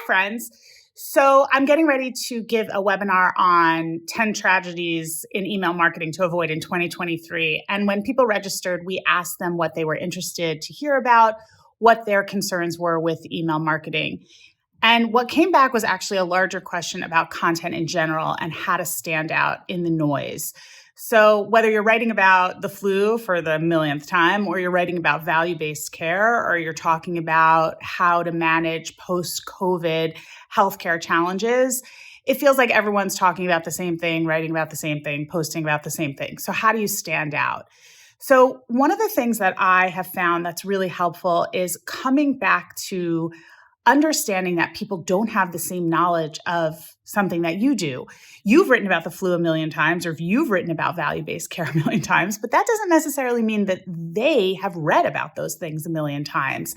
friends. So I'm getting ready to give a webinar on 10 tragedies in email marketing to avoid in 2023. And when people registered, we asked them what they were interested to hear about, what their concerns were with email marketing. And what came back was actually a larger question about content in general and how to stand out in the noise. So whether you're writing about the flu for the millionth time, or you're writing about value-based care, or you're talking about how to manage post-COVID healthcare challenges, it feels like everyone's talking about the same thing, writing about the same thing, posting about the same thing. So how do you stand out? So one of the things that I have found that's really helpful is coming back to understanding that people don't have the same knowledge of something that you do. You've written about the flu a million times, or if you've written about value-based care a million times, but that doesn't necessarily mean that they have read about those things a million times.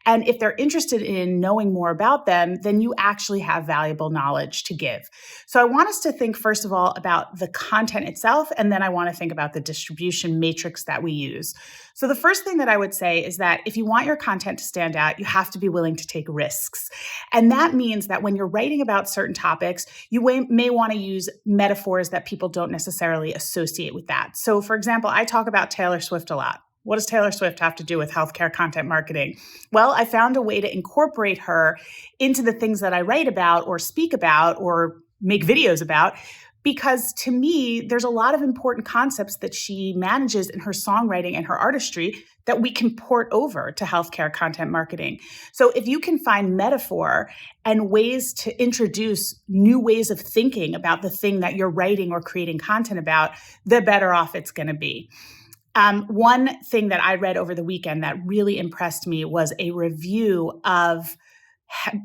And if they're interested in knowing more about them, then you actually have valuable knowledge to give. So I want us to think, first of all, about the content itself, and then I want to think about the distribution matrix that we use. So the first thing that I would say is that if you want your content to stand out, you have to be willing to take risks. And that means that when you're writing about certain topics, you may want to use metaphors that people don't necessarily associate with that. So for example, I talk about Taylor Swift a lot. What does Taylor Swift have to do with healthcare content marketing? Well, I found a way to incorporate her into the things that I write about or speak about or make videos about, because to me, there's a lot of important concepts that she manages in her songwriting and her artistry that we can port over to healthcare content marketing. So if you can find metaphor and ways to introduce new ways of thinking about the thing that you're writing or creating content about, the better off it's going to be. One thing that I read over the weekend that really impressed me was a review of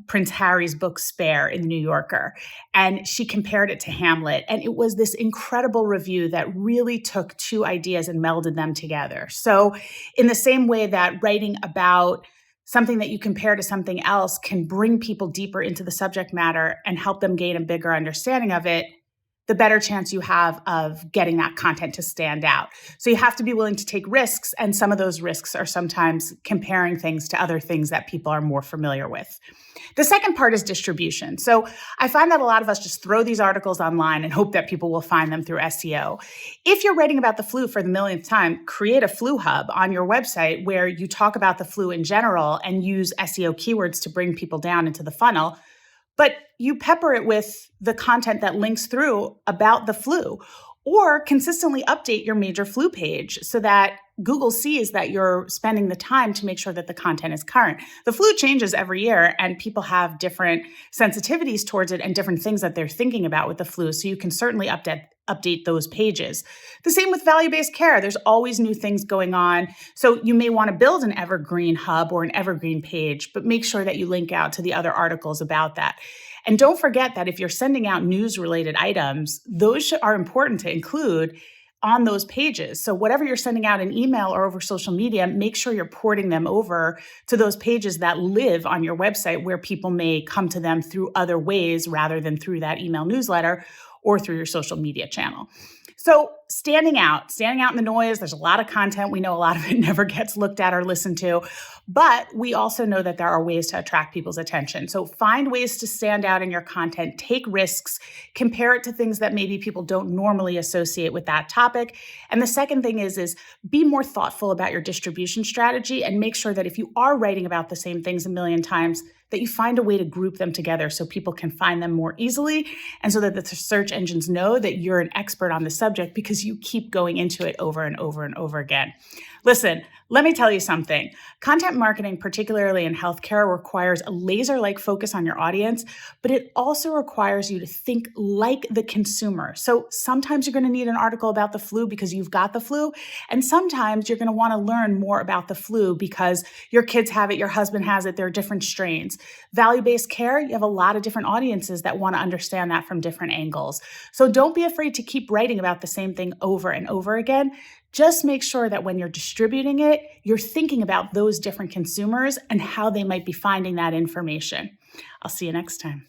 Prince Harry's book Spare in the New Yorker, and she compared it to Hamlet. And it was this incredible review that really took two ideas and melded them together. So in the same way that writing about something that you compare to something else can bring people deeper into the subject matter and help them gain a bigger understanding of it, the better chance you have of getting that content to stand out. So you have to be willing to take risks, and some of those risks are sometimes comparing things to other things that people are more familiar with. The second part is distribution. So I find that a lot of us just throw these articles online and hope that people will find them through SEO. If you're writing about the flu for the millionth time, create a flu hub on your website where you talk about the flu in general and use SEO keywords to bring people down into the funnel. But you pepper it with the content that links through about the flu, or consistently update your major flu page so that Google sees that you're spending the time to make sure that the content is current. The flu changes every year, and people have different sensitivities towards it and different things that they're thinking about with the flu. So you can certainly update those pages. The same with value-based care. There's always new things going on. So you may want to build an evergreen hub or an evergreen page, but make sure that you link out to the other articles about that. And don't forget that if you're sending out news-related items, those are important to include on those pages. So whatever you're sending out in email or over social media, make sure you're porting them over to those pages that live on your website where people may come to them through other ways rather than through that email newsletter or through your social media channel. So standing out in the noise, there's a lot of content. We know a lot of it never gets looked at or listened to, but we also know that there are ways to attract people's attention. So find ways to stand out in your content, take risks, compare it to things that maybe people don't normally associate with that topic. And the second thing is be more thoughtful about your distribution strategy and make sure that if you are writing about the same things a million times, that you find a way to group them together so people can find them more easily and so that the search engines know that you're an expert on the subject because you keep going into it over and over and over again. Listen, let me tell you something. Content marketing, particularly in healthcare, requires a laser-like focus on your audience, but it also requires you to think like the consumer. So sometimes you're going to need an article about the flu because you've got the flu, and sometimes you're going to want to learn more about the flu because your kids have it, your husband has it, there are different strains. Value-based care, you have a lot of different audiences that want to understand that from different angles. So don't be afraid to keep writing about the same thing over and over again. Just make sure that when you're distributing it, you're thinking about those different consumers and how they might be finding that information. I'll see you next time.